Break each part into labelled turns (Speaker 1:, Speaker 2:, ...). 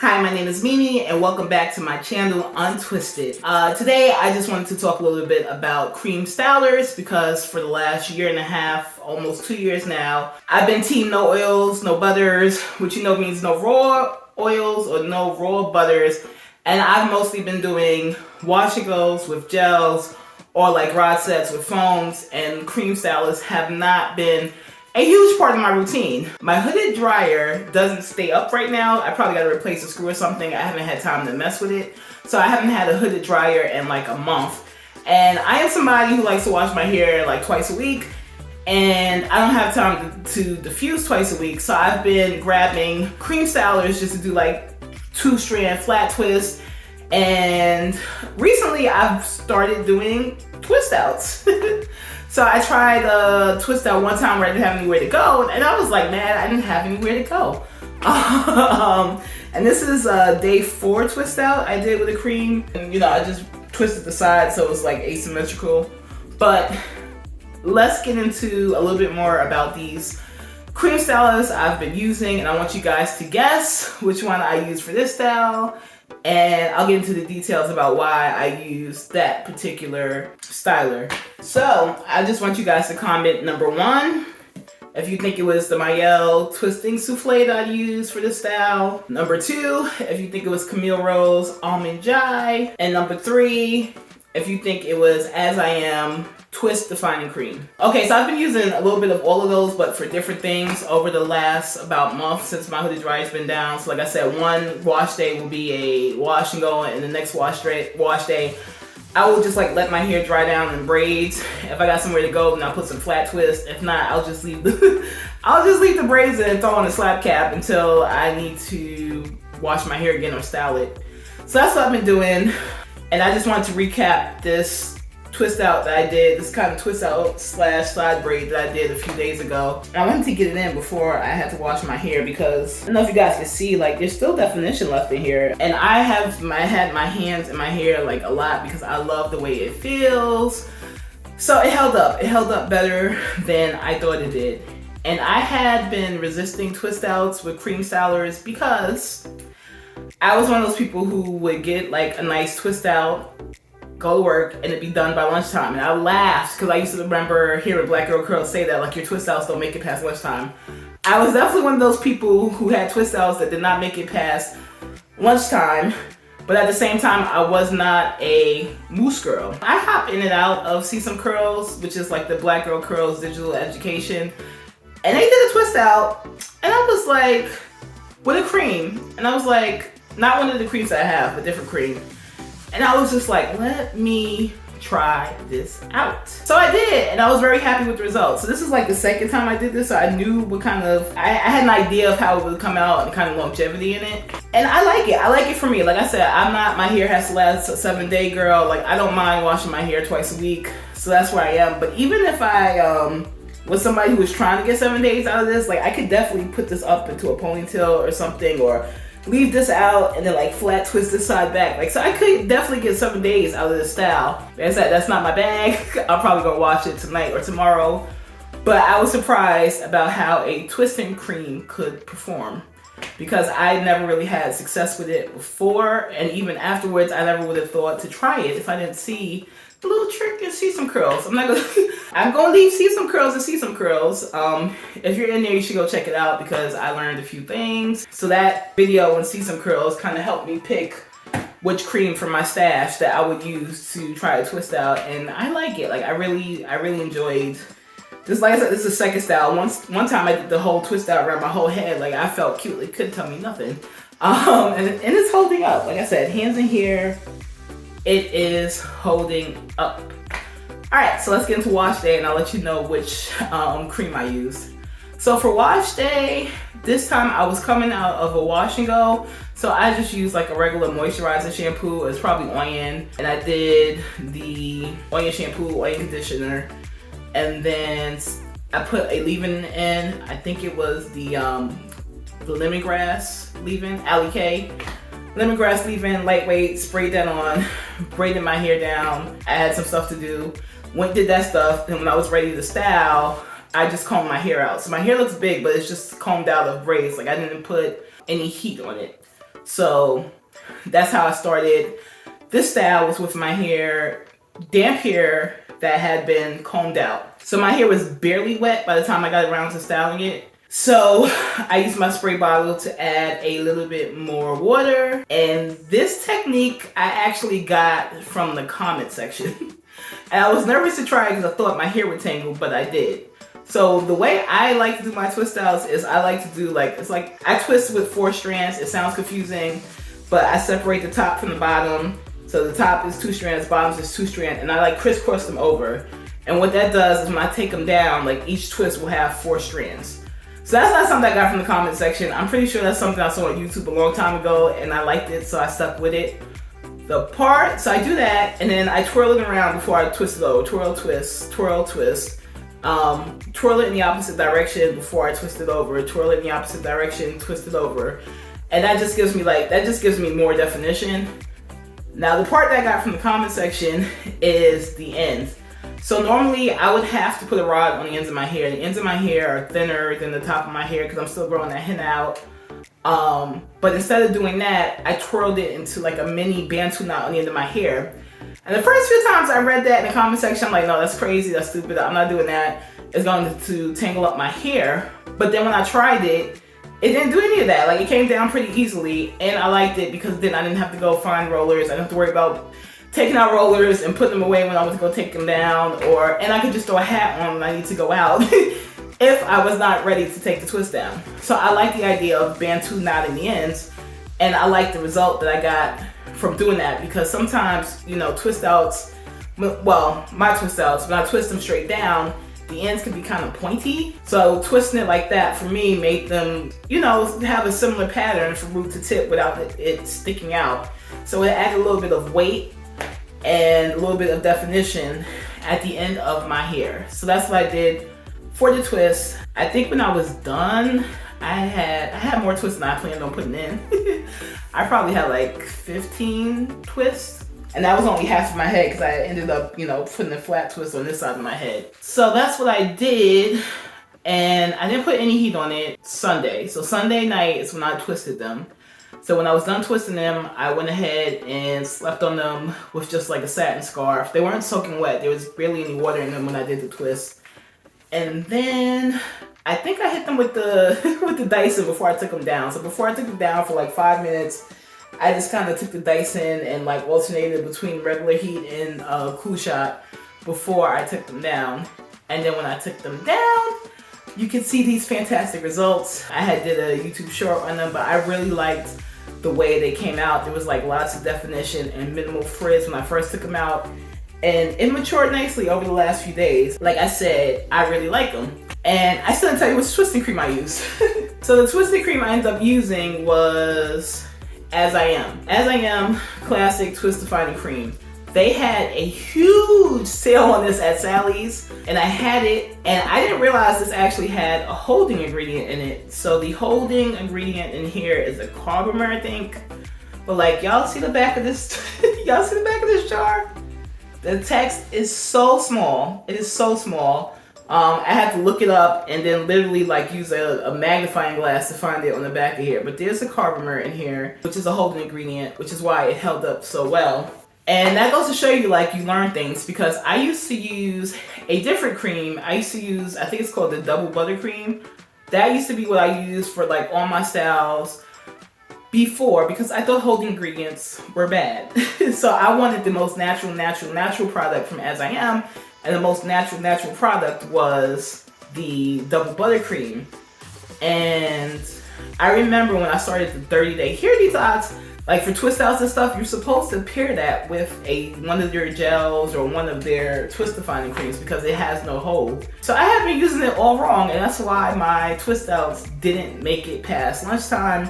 Speaker 1: Hi, my name is Mimi and welcome back to my channel, Untwisted. Today I just wanted to talk a little bit about cream stylers because for the last year and a half, almost 2 years now, I've been team no oils, no butters, which means no raw oils or no raw butters. And I've mostly been doing wash and goes with gels or like rod sets with foams, and cream stylers have not been a huge part of my routine. My hooded dryer doesn't stay up right now. I probably got to replace a screw or something. I haven't had time to mess with it. So I haven't had a hooded dryer in like a month. And I am somebody who likes to wash my hair like twice a week. And I don't have time to diffuse twice a week. So I've been grabbing cream stylers just to do like 2-strand flat twists. And recently I've started doing twist outs. So I tried a twist out one time where I didn't have anywhere to go, and I was like, man, I didn't have anywhere to go. And this is day 4 twist out I did with a cream. And I just twisted the side so it was like asymmetrical. But let's get into a little bit more about these cream stylers I've been using, and I want you guys to guess which one I use for this style. And I'll get into the details about why I use that particular styler. So I just want you guys to comment number 1 if you think it was the Mayel Twisting Souffle that I used for this style. Number 2 if you think it was Camille Rose Almond Jai. And number 3 if you think it was As I Am Twist Defining Cream. Okay, so I've been using a little bit of all of those, but for different things over the last about month since my hooded dryer's been down. So like I said, one wash day will be a wash and go, and the next wash day I will just like let my hair dry down in braids. If I got somewhere to go, then I'll put some flat twists. If not, I'll just leave the braids and throw on a slap cap until I need to wash my hair again or style it. So that's what I've been doing. And I just wanted to recap this twist out that I did, this kind of twist out / side braid that I did a few days ago. I wanted to get it in before I had to wash my hair because I don't know if you guys can see, like there's still definition left in here. And I had my hands in my hair like a lot because I love the way it feels. So it held up. It held up better than I thought it did. And I had been resisting twist outs with cream stylers because I was one of those people who would get like a nice twist out, go to work, and it'd be done by lunchtime. And I laughed because I used to remember hearing black girl curls say that like your twist outs don't make it past lunchtime. I was definitely one of those people who had twist outs that did not make it past lunchtime, but at the same time I was not a mousse girl. I hop in and out of See Some Curls, which is like the black girl curls digital education, and they did a twist out, and I was like, with a cream, and I was like, not one of the creams that I have, a different cream. And I was just like, let me try this out. So I did, and I was very happy with the results. So this is like the second time I did this, so I knew what kind of, I had an idea of how it would come out and the kind of longevity in it. And I like it. I like it for me. Like I said, my hair has to last a 7-day girl. Like I don't mind washing my hair twice a week. So that's where I am. But even if I was somebody who was trying to get 7 days out of this, like I could definitely put this up into a ponytail or something, or leave this out and then like flat twist this side back. Like, so I could definitely get 7 days out of this style. As I said, that's not my bag. I'm probably gonna wash it tonight or tomorrow. But I was surprised about how a twisting cream could perform because I never really had success with it before, and even afterwards I never would have thought to try it if I didn't see the little trick in See Some Curls. I'm gonna leave See Some Curls and See Some Curls. If you're in there, you should go check it out because I learned a few things. So that video on See Some Curls kind of helped me pick which cream from my stash that I would use to try to twist out, and I like it. Like I really enjoyed this. Like I said, this is the second style. One time I did the whole twist out around my whole head. Like I felt cute. It couldn't tell me nothing. And it's holding up. Like I said, hands in here. It is holding up. All right, so let's get into wash day and I'll let you know which cream I used. So for wash day, this time I was coming out of a wash and go. So I just used like a regular moisturizing shampoo. It's probably Onion. And I did the Onion shampoo, Onion conditioner. And then I put a leave-in in. I think it was the lemongrass leave-in, Alley K. Lemongrass leave-in, lightweight, sprayed that on, braided my hair down. I had some stuff to do. Went did that stuff, and when I was ready to style, I just combed my hair out. So my hair looks big, but it's just combed out of braids. Like I didn't put any heat on it. So that's how I started. This style was with my hair, damp hair that had been combed out. So my hair was barely wet by the time I got around to styling it. So I used my spray bottle to add a little bit more water. And this technique I actually got from the comment section. And I was nervous to try it because I thought my hair would tangle, but I did. So the way I like to do my twist styles is I like to do it's like I twist with 4 strands. It sounds confusing, but I separate the top from the bottom. So the top is 2 strands, bottom is 2 strands, and I like crisscross them over. And what that does is when I take them down, like each twist will have 4 strands. So that's not something I got from the comment section. I'm pretty sure that's something I saw on YouTube a long time ago, and I liked it, so I stuck with it. So I do that, and then I twirl it around before I twist it over. Twirl, twist, twirl, twist. Twirl it in the opposite direction before I twist it over. Twirl it in the opposite direction, twist it over. And that just gives me more definition. Now the part that I got from the comment section is the ends. So normally I would have to put a rod on the ends of my hair. The ends of my hair are thinner than the top of my hair because I'm still growing that henna out. But instead of doing that, I twirled it into like a mini bantu knot on the end of my hair. And the first few times I read that in the comment section, I'm like, no, that's crazy, that's stupid, I'm not doing that. It's going to tangle up my hair. But then when I tried it, it didn't do any of that. Like, it came down pretty easily, and I liked it because then I didn't have to go find rollers. I didn't have to worry about taking out rollers and putting them away when I was going to take them down, and I could just throw a hat on when I need to go out if I was not ready to take the twist down. So I like the idea of bantu knotting the ends, and I like the result that I got from doing that, because sometimes, twist outs, well, my twist outs, when I twist them straight down, the ends can be kind of pointy. So twisting it like that for me made them, have a similar pattern from root to tip without it sticking out. So it added a little bit of weight and a little bit of definition at the end of my hair. So that's what I did for the twist. I think when I was done, I had more twists than I planned on putting in. I probably had like 15 twists, and that was only half of my head because I ended up, putting a flat twist on this side of my head. So that's what I did, and I didn't put any heat on it Sunday. So Sunday night is when I twisted them. So when I was done twisting them, I went ahead and slept on them with just like a satin scarf. They weren't soaking wet. There was barely any water in them when I did the twist. And then I think I hit them with the with the Dyson before I took them down. So before I took them down for like 5 minutes, I just kind of took the Dyson and like alternated between regular heat and cool shot before I took them down. And then when I took them down, you can see these fantastic results. I had did a YouTube short on them, but I really liked the way they came out. There was like lots of definition and minimal frizz when I first took them out. And it matured nicely over the last few days. Like I said, I really like them. And I still didn't tell you which twisting cream I used. So the twisting cream I ended up using was As I Am. As I Am Classic Twist Defining Cream. They had a huge sale on this at Sally's, and I had it, and I didn't realize this actually had a holding ingredient in it. So the holding ingredient in here is a carbomer, I think. But like, y'all see the back of this? Y'all see the back of this jar? The text is so small. It is so small. I had to look it up and then literally like use a magnifying glass to find it on the back of here. But there's a carbomer in here, which is a holding ingredient, which is why it held up so well. And that goes to show you, like, you learn things, because I used to use a different cream. I used to use, I think it's called the double buttercream. That used to be what I used for like all my styles before, because I thought holding ingredients were bad. So I wanted the most natural product from As I Am, and the most natural product was the double buttercream. And I remember when I started the 30-day hair detox, like for twist outs and stuff, you're supposed to pair that with one of their gels or one of their twist defining creams because it has no hold. So I have been using it all wrong, and that's why my twist outs didn't make it past lunchtime.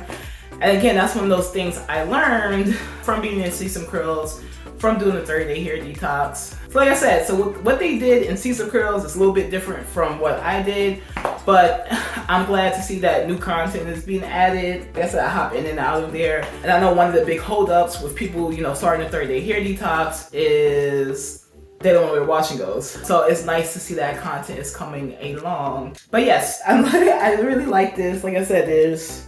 Speaker 1: And again, that's one of those things I learned from being in See Some Curls, from doing the 30-day hair detox. So like I said, so what they did in See Some Curls is a little bit different from what I did, but I'm glad to see that new content is being added. Like I said, I hop in and out of there. And I know one of the big holdups with people, starting a 30-day hair detox is they don't know where washing goes. So it's nice to see that content is coming along. But yes, I really like this. Like I said, there's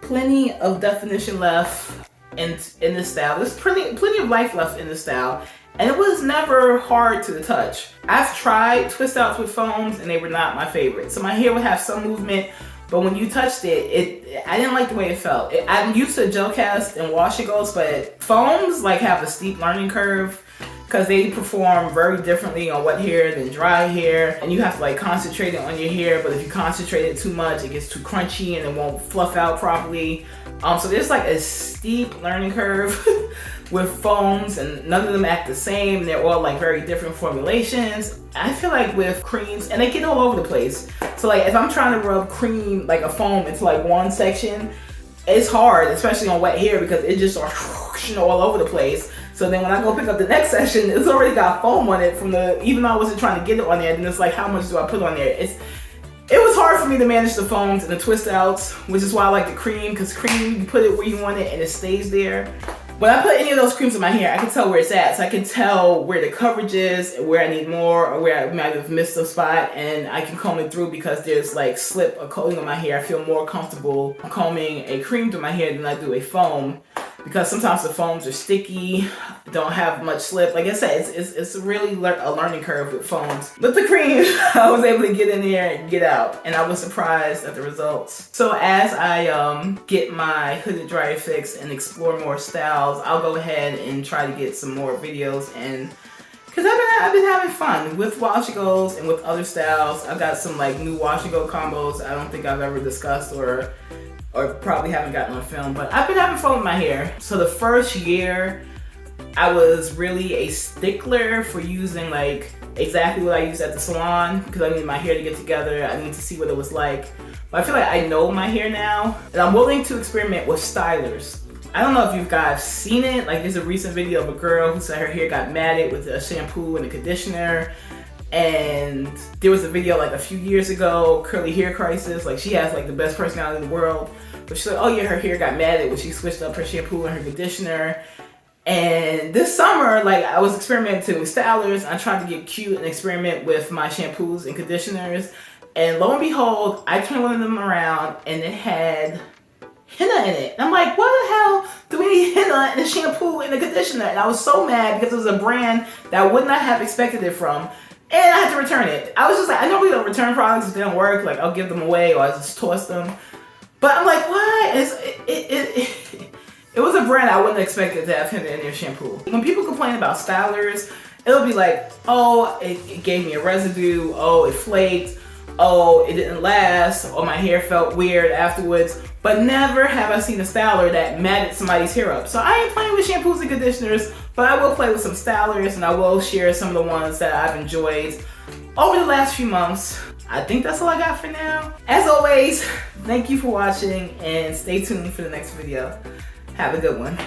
Speaker 1: plenty of definition left in this style. There's plenty of life left in this style. And it was never hard to the touch. I've tried twist outs with foams and they were not my favorite. So my hair would have some movement, but when you touched it, I didn't like the way it felt. I'm used to gel cast and wash and goes, but foams like have a steep learning curve because they perform very differently on wet hair than dry hair. And you have to like concentrate it on your hair, but if you concentrate it too much, it gets too crunchy and it won't fluff out properly. So there's like a steep learning curve with foams, and none of them act the same. They're all like very different formulations. I feel like with creams, and they get all over the place. So like if I'm trying to rub cream, like a foam into like one section, it's hard, especially on wet hair because it just starts all over the place. So then when I go pick up the next section, it's already got foam on it from even though I wasn't trying to get it on there, then it's like, how much do I put on there? It was hard for me to manage the foams and the twist outs, which is why I like the cream, because cream, you put it where you want it and it stays there. When I put any of those creams in my hair, I can tell where it's at. So I can tell where the coverage is, where I need more, or where I might have missed a spot, and I can comb it through because there's like slip or coating on my hair. I feel more comfortable combing a cream through my hair than I do a foam, because sometimes the foams are sticky, don't have much slip. Like I said, it's really a learning curve with foams. With the cream, I was able to get in there and get out, and I was surprised at the results. So as I get my hooded dryer fix and explore more styles, I'll go ahead and try to get some more videos, and because I've been having fun with wash and goes and with other styles. I've got some like new wash and go combos I don't think I've ever discussed or probably haven't gotten on film, but I've been having fun with my hair. So the first year, I was really a stickler for using like exactly what I used at the salon because I needed my hair to get together. I needed to see what it was like. But I feel like I know my hair now, and I'm willing to experiment with stylers. I don't know if you guys seen it. Like there's a recent video of a girl who said her hair got matted with a shampoo and a conditioner. And there was a video like a few years ago, curly hair crisis. Like she has like the best personality in the world. But she said, oh yeah, her hair got matted when she switched up her shampoo and her conditioner. And this summer, like I was experimenting with stylers. I tried to get cute and experiment with my shampoos and conditioners. And lo and behold, I turned one of them around and it had henna in it. And I'm like, what the hell do we need henna in a shampoo and a conditioner? And I was so mad because it was a brand that I would not have expected it from. And I had to return it. I was just like, I normally don't return products if they don't work. Like I'll give them away or I just toss them. But I'm like, what? It was a brand I wouldn't expect it to have henna in their shampoo. When people complain about stylers, it'll be like, oh, it gave me a residue. Oh, it flaked. Oh, it didn't last. Oh, my hair felt weird afterwards. But never have I seen a styler that matted somebody's hair up. So I ain't playing with shampoos and conditioners, but I will play with some stylers and I will share some of the ones that I've enjoyed over the last few months. I think that's all I got for now. As always, thank you for watching and stay tuned for the next video. Have a good one.